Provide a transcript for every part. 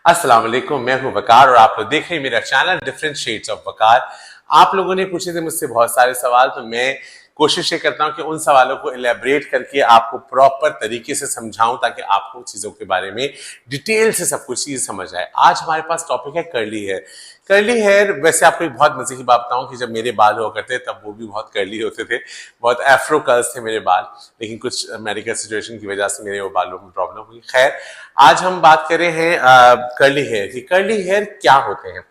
अस्सलाम वालेकुम, मैं हूं वकार और आप लोग देख रहे हैं मेरा चैनल डिफरेंट शेड्स ऑफ वकार। आप लोगों ने पूछे थे मुझसे बहुत सारे सवाल, तो मैं कोशिश ये करता हूं कि उन सवालों को इलेबरेट करके आपको प्रॉपर तरीके से समझाऊं ताकि आपको चीजों के बारे में डिटेल से सब कुछ चीज समझ आए। आज हमारे पास टॉपिक है कर्ली हेयर। कर्ली हेयर, वैसे आपको एक बहुत मजे की बात बताऊं कि जब मेरे बाल हुआ करते तब वो भी बहुत कर्ली होते थे, बहुत एफ्रो कर्ल्स थे मेरे बाल, लेकिन कुछ मेडिकल सिचुएशन की वजह से मेरे वो बालों में प्रॉब्लम हुई। खैर, आज हम बात कर रहे हैं कर्ली हेयर की। कर्ली हेयर क्या होते हैं?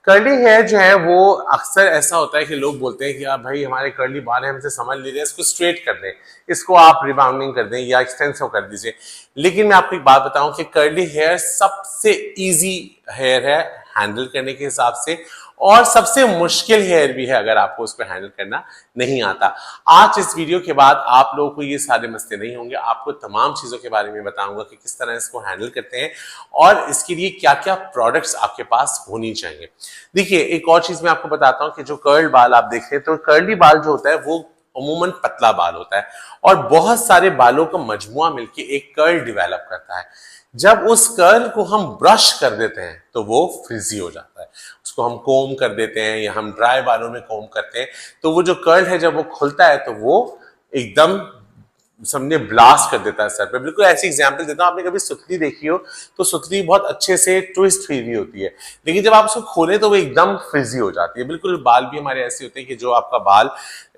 कर्ली हेयर जो है वो अक्सर ऐसा होता है कि लोग बोलते हैं कि आप भाई हमारे कर्ली बाल हैं, हमसे समझ लीजिए, इसको स्ट्रेट कर दें, इसको आप रिबाउंडिंग कर दें या एक्सटेंसिव कर दीजिए। लेकिन मैं आपको एक बात बताऊं कि कर्ली हेयर सबसे इजी हेयर है हैंडल करने के हिसाब से, और सबसे मुश्किल हेयर भी है अगर आपको उसको हैंडल करना नहीं आता। आज इस वीडियो के बाद आप लोगों को ये सारे मसले नहीं होंगे, आपको तमाम चीजों के बारे में बताऊंगा कि किस तरह इसको हैंडल करते हैं और इसके लिए क्या क्या प्रोडक्ट्स आपके पास होनी चाहिए। देखिए, एक और चीज मैं आपको बताता हूं कि जो कर्ल बाल आप देख रहे हैं, तो कर्ली बाल जो होता है वो अमूमन पतला बाल होता है और बहुत सारे बालों का मजमुआ मिलके एक कर्ल डेवलप करता है। जब उस कर्ल को हम ब्रश कर देते हैं तो वो फ्रिजी हो जाता है। उसको हम कोम कर देते हैं या हम ड्राई बालों में कोम करते हैं तो वो जो कर्ल है जब वो खुलता है तो वो एकदम समझे ब्लास्ट कर देता है सर पे। बिल्कुल ऐसी एग्जांपल देता हूं, आपने कभी सुतली देखी हो तो सुतली बहुत अच्छे से ट्विस्ट हुई हुई होती है, लेकिन जब आप उसको खोलें तो वो एकदम फ्रिजी हो जाती है। बिल्कुल बाल भी हमारे ऐसे होते हैं कि जो आपका बाल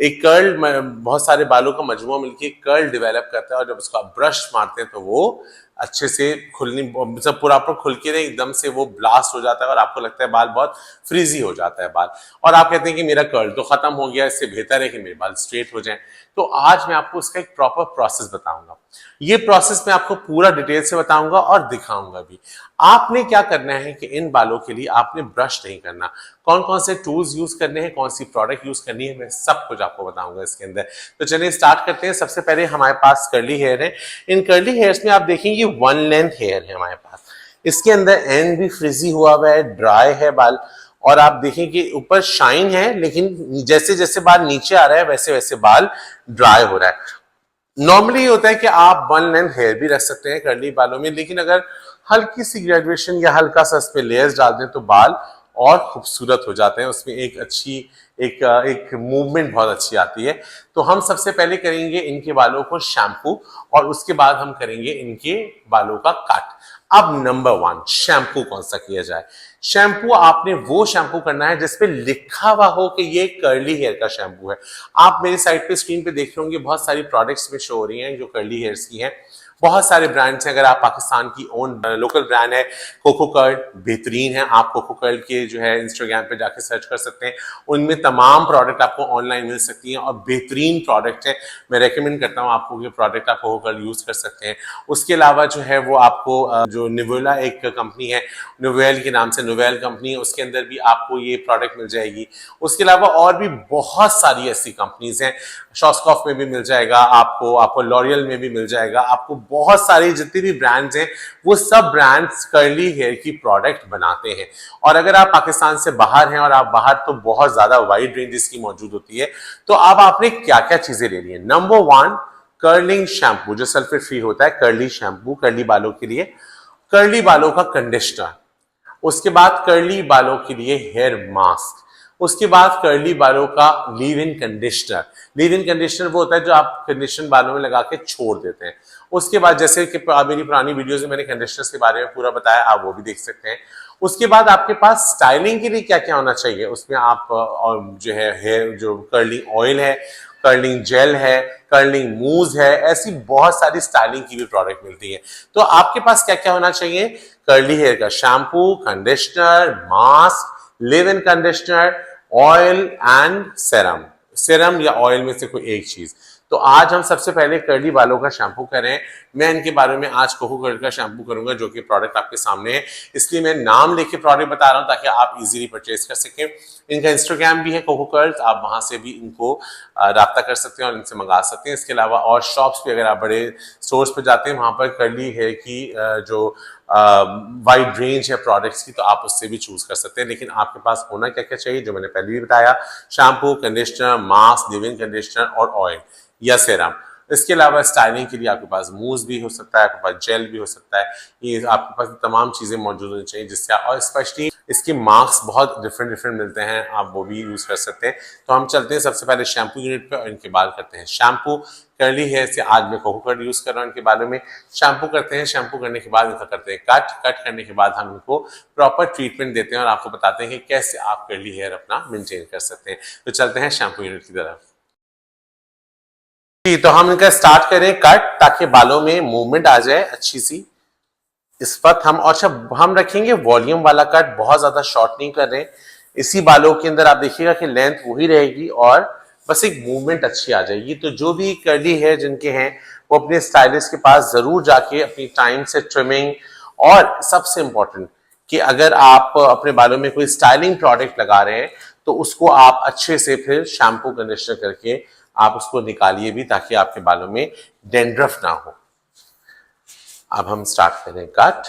एक कर्ल, बहुत सारे बालों का मजमुआ मिलकर कर्ल डेवलप करता है और जब उसको आप ब्रश मारते हैं तो वो अच्छे से खुलनी, सब पूरा खुल के नहीं, एकदम से वो ब्लास्ट हो जाता है और आपको लगता है बाल बहुत फ्रीजी हो जाता है बाल, और आप कहते हैं कि मेरा कर्ल तो खत्म हो गया, इससे बेहतर है कि मेरे बाल स्ट्रेट हो जाएं। तो आज मैं आपको उसका एक प्रॉपर प्रोसेस बताऊंगा। ये प्रोसेस मैं आपको पूरा डिटेल से बताऊंगा और दिखाऊंगा भी। आपने क्या करना है कि इन बालों के लिए आपने ब्रश नहीं करना, कौन कौन से टूल्स यूज करने हैं, कौन सी प्रोडक्ट यूज करनी है, मैं सब कुछ आपको बताऊंगा इसके अंदर। तो चलिए स्टार्ट करते हैं। सबसे पहले हमारे पास कर्ली हेयर है। इन कर्ली हेयर्स में आप देखेंगे वन लेंथ हेयर है हमारे पास, इसके अंदर एंड भी फ्रिजी हुआ हुआ है, ड्राई है बाल, और आप देखें कि ऊपर शाइन है लेकिन जैसे जैसे बाल नीचे आ रहा है वैसे वैसे बाल ड्राई हो रहा है। नॉर्मली होता है कि आप वन लेंथ हेयर भी रख सकते हैं कर्ली बालों में, लेकिन अगर हल्की सी ग्रेजुएशन या हल्का सा इस पे लेयर्स डाल दें तो बाल और खूबसूरत हो जाते हैं, उसमें एक अच्छी एक मूवमेंट बहुत अच्छी आती है। तो हम सबसे पहले करेंगे इनके बालों को शैम्पू और उसके बाद हम करेंगे इनके बालों का कट। अब नंबर वन, शैम्पू कौन सा किया जाए? शैम्पू आपने वो शैम्पू करना है जिसपे लिखा हुआ हो कि ये कर्ली हेयर का शैम्पू है। आप मेरी साइड पे स्क्रीन पे देख रहे होंगे बहुत सारी प्रोडक्ट्स में शो हो रही हैं जो कर्ली हेयर्स की हैं, बहुत सारे ब्रांड्स हैं। अगर आप पाकिस्तान की ओन लोकल ब्रांड है कोको कर्ल, बेहतरीन है, आप कोको कर्ल के जो है इंस्टाग्राम पे जाके सर्च कर सकते हैं, उनमें तमाम प्रोडक्ट आपको ऑनलाइन मिल सकती हैं और बेहतरीन प्रोडक्ट है। मैं रेकमेंड करता हूँ आपको ये प्रोडक्ट आप कोको कर्ल यूज कर सकते हैं। उसके अलावा जो है वो आपको जो निवेला एक कंपनी है, नोवेल के नाम से नोवेल कंपनी है, उसके अंदर भी आपको ये प्रोडक्ट मिल जाएगी। उसके अलावा और भी बहुत सारी ऐसी कंपनीज हैं, शॉस्कॉफ में भी मिल जाएगा आपको, आपको लॉरियल में भी मिल जाएगा, आपको बहुत सारी जितनी भी ब्रांड्स हैं वो सब ब्रांड्स कर्ली हेयर की प्रोडक्ट बनाते हैं। और अगर आप पाकिस्तान से बाहर हैं, और आप बाहर तो बहुत ज्यादा वाइड रेंज इसकी मौजूद होती है, तो अब आपने क्या क्या चीजें लेनी है। नंबर वन, कर्लिंग शैम्पू जो सल्फेट फ्री होता है, कर्ली शैम्पू कर्ली बालों के लिए। कर्ली बालों का कंडीशनर, उसके बाद कर्ली बालों के लिए हेयर मास्क, उसके बाद कर्ली बालों का leave in conditioner. Leave in conditioner वो होता है जो आप कंडीशन बालों में लगा के छोड़ देते हैं। उसके बाद जैसे कि मेरी पुरानी वीडियोस में मैंने कंडीशनर्स के बारे में पूरा बताया, आप वो भी देख सकते हैं। उसके बाद आपके पास स्टाइलिंग के लिए क्या क्या होना चाहिए, उसमें आप जो है हेयर जो कर्लिंग ऑयल है, कर्लिंग जेल है, कर्लिंग मूज है, ऐसी बहुत सारी स्टाइलिंग की भी प्रोडक्ट मिलती है। तो आपके पास क्या क्या होना चाहिए? कर्ली हेयर का shampoo, conditioner, mask, live in conditioner, oil and serum. Serum या ऑयल में से कोई एक चीज। तो आज हम सबसे पहले कर्ली बालों का शैम्पू करें। मैं इनके बारे में आज कोको कर्ल का शैम्पू करूंगा जो कि प्रोडक्ट आपके सामने है, इसलिए मैं नाम लेके प्रोडक्ट बता रहा हूं ताकि आप इजीली परचेज कर सकें। इनका इंस्टाग्राम भी है कोको कर्ल, आप वहां से भी इनको राब्ता कर सकते हैं और इनसे मंगा सकते हैं। इसके अलावा और शॉप्स पे अगर आप बड़े स्टोर्स पे जाते हैं वहां पर कर्ली हेयर की जो वाइड रेंज है प्रोडक्ट्स की, तो आप उससे भी चूज कर सकते हैं। लेकिन आपके पास होना क्या क्या चाहिए जो मैंने पहले भी बताया, shampoo, conditioner, mask, live in conditioner और ऑयल या सेरम। इसके अलावा स्टाइलिंग के लिए आपके पास मूस भी हो सकता है, आपके पास जेल भी हो सकता है, ये आपके पास तमाम चीजें मौजूद होनी चाहिए जिससे और स्पेशली इसके मार्क्स बहुत डिफरेंट डिफरेंट मिलते हैं, आप वो भी यूज कर सकते हैं। तो हम चलते हैं सबसे पहले शैम्पू यूनिट पे और इनके बाल करते हैं। शैम्पू कर्ली हेयर से आज मैं कोकोकट यूज कर रहा हूँ इनके बालों में। शैम्पू करते हैं, शैम्पू करने के बाद इनका करते हैं कट करने के बाद हम इनको प्रॉपर ट्रीटमेंट देते हैं और आपको बताते हैं कि कैसे आप कर्ली हेयर अपना मेंटेन कर सकते हैं। तो चलते हैं शैम्पू यूनिट की तरफ। जी, तो हम इनका स्टार्ट करें कट, ताकि बालों में मूवमेंट आ जाए अच्छी सी। इस वक्त हम और सब हम रखेंगे वॉल्यूम वाला कट, बहुत ज्यादा शॉर्ट नहीं कर रहे। इसी बालों के अंदर आप देखिएगा कि लेंथ वही रहेगी और बस एक मूवमेंट अच्छी आ जाएगी। तो जो भी कर्ली हेयर जिनके हैं वो अपने स्टाइलिस्ट के पास जरूर जाके अपनी टाइम से ट्रिमिंग, और सबसे इंपॉर्टेंट कि अगर आप अपने बालों में कोई स्टाइलिंग प्रोडक्ट लगा रहे हैं तो उसको आप अच्छे से फिर शैम्पू कंडीशनर करके आप उसको निकालिए भी, ताकि आपके बालों में डेंड्रफ ना हो। अब हम स्टार्ट करें कट।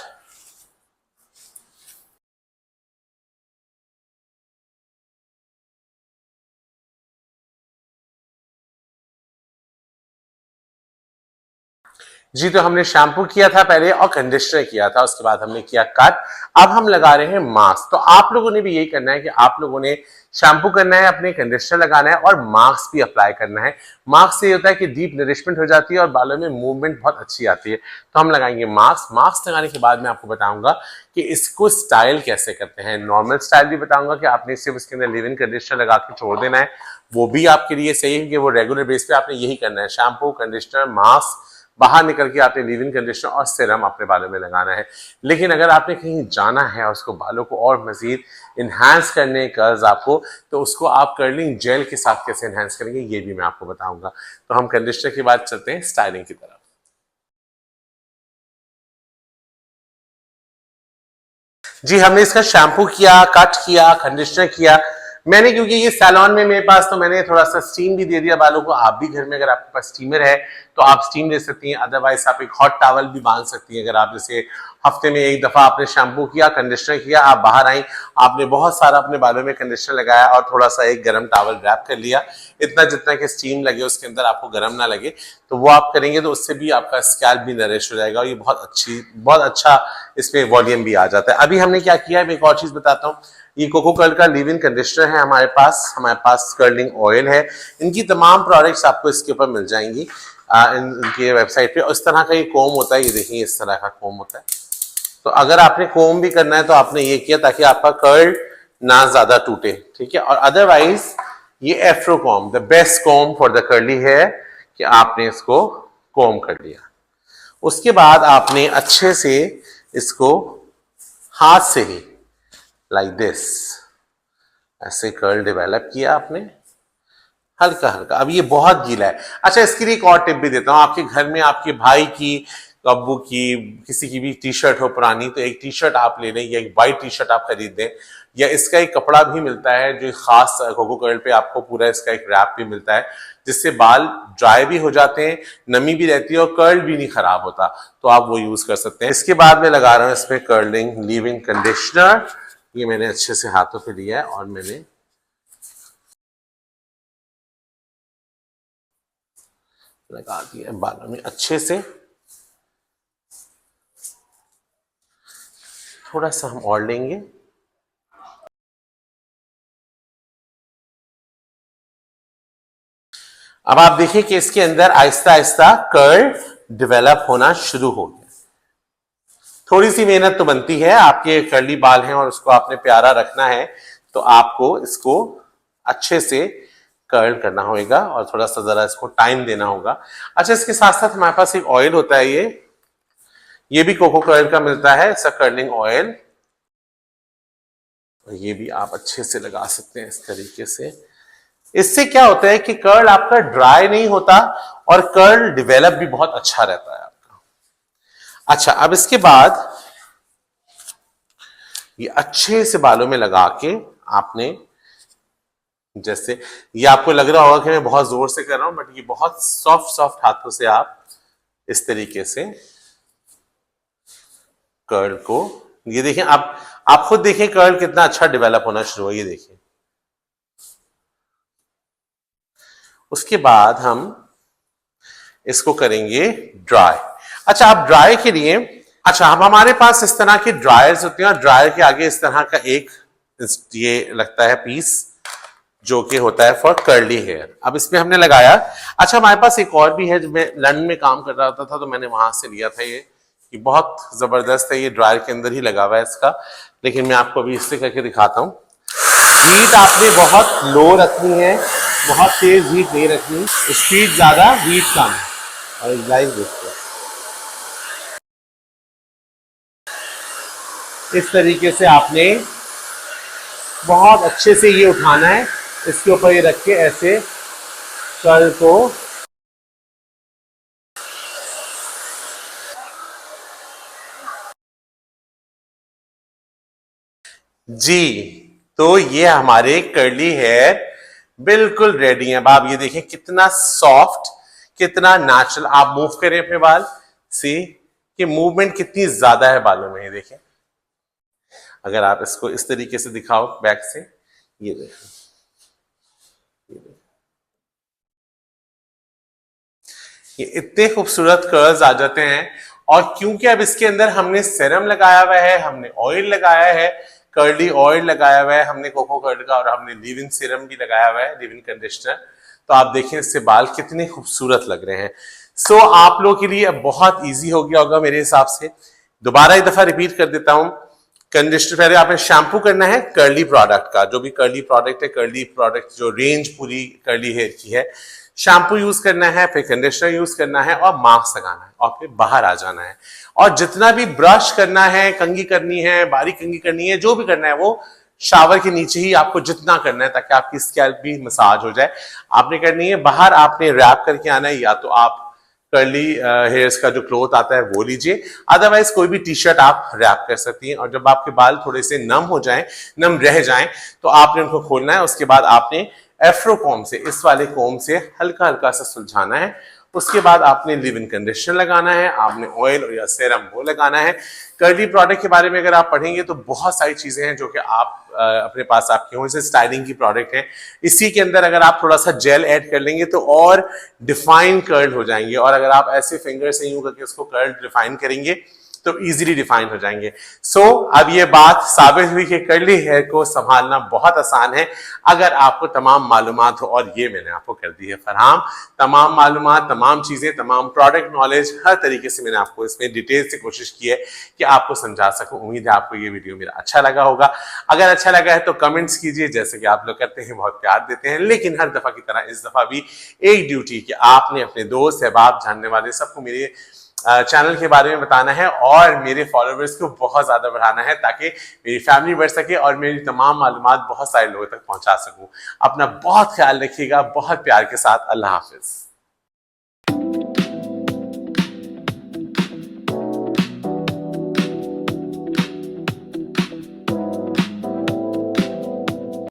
जी, तो हमने शैम्पू किया था पहले और कंडीशनर किया था, उसके बाद हमने किया कट। अब हम लगा रहे हैं मास्क। तो आप लोगों ने भी यही करना है कि आप लोगों ने शैम्पू करना है, अपने कंडीशनर लगाना है और मास्क भी अप्लाई करना है। मास्क से ये होता है कि डीप नरिशमेंट हो जाती है और बालों में मूवमेंट बहुत अच्छी आती है। तो हम लगाएंगे मास्क। मास्क लगाने के बाद मैं आपको बताऊंगा कि इसको स्टाइल कैसे करते हैं। नॉर्मल स्टाइल भी बताऊंगा कि आपने सिर्फ इसके अंदर लिव इन कंडीशनर लगा के छोड़ देना है, वो भी आपके लिए सही है कि वो रेगुलर बेस पे आपने यही करना है। शैम्पू, कंडीशनर, मास्क, बाहर निकल के आपने लीव इन कंडीशनर और सीरम अपने बालों में लगाना है। लेकिन अगर आपने कहीं जाना है और उसको बालों को और मजीद इन्हांस करने कर्ज आपको, तो उसको आप कर्लिंग जेल के साथ कैसे इन्हांस करेंगे ये भी मैं आपको बताऊंगा। तो हम कंडीशनर के बाद चलते हैं स्टाइलिंग की तरफ। जी, हमने इसका शैम्पू किया, कट किया, कंडीशनर किया। मैंने क्योंकि ये सैलॉन में मेरे पास, तो मैंने थोड़ा सा स्टीम भी दे दिया बालों को। आप भी घर में अगर आपके पास स्टीमर है तो आप स्टीम दे सकती हैं, अदरवाइज आप एक हॉट टॉवल भी बांध सकती हैं। अगर आप जैसे हफ्ते में एक दफा आपने शैम्पू किया, कंडीशनर किया, आप बाहर आई, आपने बहुत सारा अपने बालों में कंडीशनर लगाया और थोड़ा सा एक गर्म टॉवल रैप कर लिया, इतना जितना कि स्टीम लगे उसके अंदर, आपको गर्म ना लगे, तो वो आप करेंगे तो उससे भी आपका स्कैल्प भी नरिश हो जाएगा और ये बहुत अच्छा इसमें वॉल्यूम भी आ जाता है। अभी हमने क्या किया है, मैं एक और चीज बताता हूँ। ये कोकोकर्ल का लीव इन कंडीशनर है हमारे पास कर्लिंग ऑयल है। इनकी तमाम प्रोडक्ट्स आपको इसके ऊपर मिल जाएंगी इनके वेबसाइट पे। इस तरह का ये कोम होता है, ये देखिए इस तरह का कोम होता है। तो अगर आपने कोम भी करना है तो आपने ये किया ताकि आपका कर्ल ना ज्यादा टूटे, ठीक है। और अदरवाइज ये afro comb, the best comb for the curly hair, कि आपने इसको कोम कर लिया। उसके बाद आपने अच्छे से इसको हाथ से ही लाइक दिस ऐसे कर्ल डेवलप किया आपने, हल्का हल्का। अब ये बहुत गीला है। अच्छा, इसके लिए एक और टिप भी देता हूं। आपके घर में आपके भाई की, अब्बू की, किसी की भी टी शर्ट हो पुरानी, तो एक टी शर्ट आप ले लें या एक वाइट टी शर्ट आप खरीद दें, या इसका एक कपड़ा भी मिलता है जो खास कोको कर्ल पे आपको पूरा इसका एक रैप भी मिलता है, जिससे बाल ड्राई भी हो जाते हैं, नमी भी रहती है और कर्ल भी नहीं खराब होता। तो आप वो यूज कर सकते हैं। इसके बाद मैं लगा रहा हूं इसमें कर्लिंग लीव इन कंडीशनर। ये मैंने अच्छे से हाथों पे लिया है और मैंने लगा दिया बालों में अच्छे से। थोड़ा सा हम और लेंगे। अब आप देखिए कि इसके अंदर आहिस्ता आहिस्ता कर्ल डेवलप होना शुरू हो गया। थोड़ी सी मेहनत तो बनती है, आपके कर्ली बाल हैं और उसको आपने प्यारा रखना है, तो आपको इसको अच्छे से कर्ल करना होगा और थोड़ा सा जरा इसको टाइम देना होगा। अच्छा, इसके साथ साथ हमारे पास एक ऑयल होता है, ये भी कोको कर्ल का मिलता है, इसका कर्लिंग ऑयल। ये भी आप अच्छे से लगा सकते हैं इस तरीके से। इससे क्या होता है कि कर्ल आपका ड्राई नहीं होता और कर्ल डेवलप भी बहुत अच्छा रहता है आपका। अच्छा, अब इसके बाद ये अच्छे से बालों में लगा के आपने, जैसे ये आपको लग रहा होगा कि मैं बहुत जोर से कर रहा हूं, बट ये बहुत सॉफ्ट सॉफ्ट हाथों से आप इस तरीके से कर्ल को, ये देखें आप खुद देखें कर्ल कितना अच्छा डेवलप होना शुरू हो, ये देखिए। उसके बाद हम इसको करेंगे ड्राई। अच्छा, अब ड्राई के लिए, अच्छा अब हमारे पास इस तरह के ड्रायर्स होते हैं और ड्रायर के आगे इस तरह का एक ये लगता है पीस जो कि होता है फॉर कर्ली हेयर। अब इसमें हमने लगाया। अच्छा, हमारे पास एक और भी है, जब मैं लंदन में काम कर रहा था तो मैंने वहां से लिया था ये बहुत जबरदस्त है, ये ड्रायर के अंदर ही लगा हुआ है इसका, लेकिन मैं आपको अभी इससे करके दिखाता हूँ। हीट आपने बहुत लो रखनी है, बहुत तेज हीट नहीं रखनी, स्पीड ज्यादा हीट कम। और लाइव देखो इस तरीके से आपने बहुत अच्छे से ये उठाना है, इसके ऊपर ये रख के ऐसे कर्ल को जी। तो ये हमारे कर्ली हेयर बिल्कुल रेडी हैं। अब आप ये देखें कितना सॉफ्ट, कितना नेचुरल। आप मूव करें अपने बाल, सी कि मूवमेंट कितनी ज्यादा है बालों में, ये देखें। अगर आप इसको इस तरीके से दिखाओ बैक से, ये देखें, ये इतने खूबसूरत कर्ल्स आ जाते हैं। और क्योंकि अब इसके अंदर हमने सेरम लगाया हुआ है, हमने ऑयल लगाया है, कर्ली ऑयल लगाया हुआ है हमने कोको कर्ल का, और हमने लीव इन सीरम भी लगाया हुआ है, लीव इन कंडीशनर, तो आप देखें इससे बाल कितने खूबसूरत लग रहे हैं। सो आप लोगों के लिए अब बहुत ईजी हो गया होगा मेरे हिसाब से। दोबारा एक दफा रिपीट कर देता हूं। कंडीशनर पहले आपने शैम्पू करना है कर्ली प्रोडक्ट का, जो भी कर्ली प्रोडक्ट है, कर्ली प्रोडक्ट जो रेंज पूरी कर्ली हेयर की है, शैम्पू यूज करना है, फिर कंडीशनर यूज करना है और मास्क लगाना है और फिर बाहर आ जाना है। और जितना भी ब्रश करना है, कंघी करनी है, बारीक कंघी करनी है, जो भी करना है वो शावर के नीचे ही आपको जितना करना है, ताकि आपकी स्कैल्प भी मसाज हो जाए, आपने करनी है। बाहर आपने रैप करके आना है, या तो आप कर्ली हेयर्स का जो क्लोथ आता है वो लीजिए, अदरवाइज कोई भी टी शर्ट आप रैप कर सकती हैं। और जब आपके बाल थोड़े से नम हो जाएं, नम रह जाएं, तो आपने उनको खोलना है। उसके बाद आपने एफ्रो कॉम से, इस वाले कॉम से हल्का हल्का सा सुलझाना है। उसके बाद आपने लिव इन कंडीशनर लगाना है, आपने ऑयल या सेरम वो लगाना है। कर्ली प्रोडक्ट के बारे में अगर आप पढ़ेंगे तो बहुत सारी चीजें हैं जो कि आप अपने पास आपके हों, जैसे स्टाइलिंग की प्रोडक्ट है, इसी के अंदर अगर आप थोड़ा सा जेल ऐड कर लेंगे तो और डिफाइन कर्ल हो जाएंगे। और अगर आप ऐसे फिंगर से यूं करके उसको कर्ल डिफाइन करेंगे तो इजीली डिफाइन हो जाएंगे। सो अब ये बात साबित हुई कि कर्ली हेयर को संभालना बहुत आसान है अगर आपको तमाम मालूमात हो, और ये मैंने आपको कर दी है फराहम। तमाम मालूमात, तमाम चीजें, तमाम प्रोडक्ट नॉलेज, हर तरीके से मैंने आपको इसमें डिटेल से कोशिश की है कि आपको समझा सकूं। उम्मीद है आपको ये वीडियो मेरा अच्छा लगा होगा। अगर अच्छा लगा है तो कमेंट्स कीजिए, जैसे कि आप लोग करते हैं, बहुत प्यार देते हैं। लेकिन हर दफा की तरह इस दफा भी एक ड्यूटी कि आपने अपने दोस्त, अहबाब, जानने वाले सबको मेरे चैनल के बारे में बताना है और मेरे फॉलोअर्स को बहुत ज्यादा बढ़ाना है, ताकि मेरी फैमिली बढ़ सके और मेरी तमाम मालूमात बहुत सारे लोगों तक पहुंचा सकूं। अपना बहुत ख्याल रखिएगा, बहुत प्यार के साथ। अल्लाह हाफिज।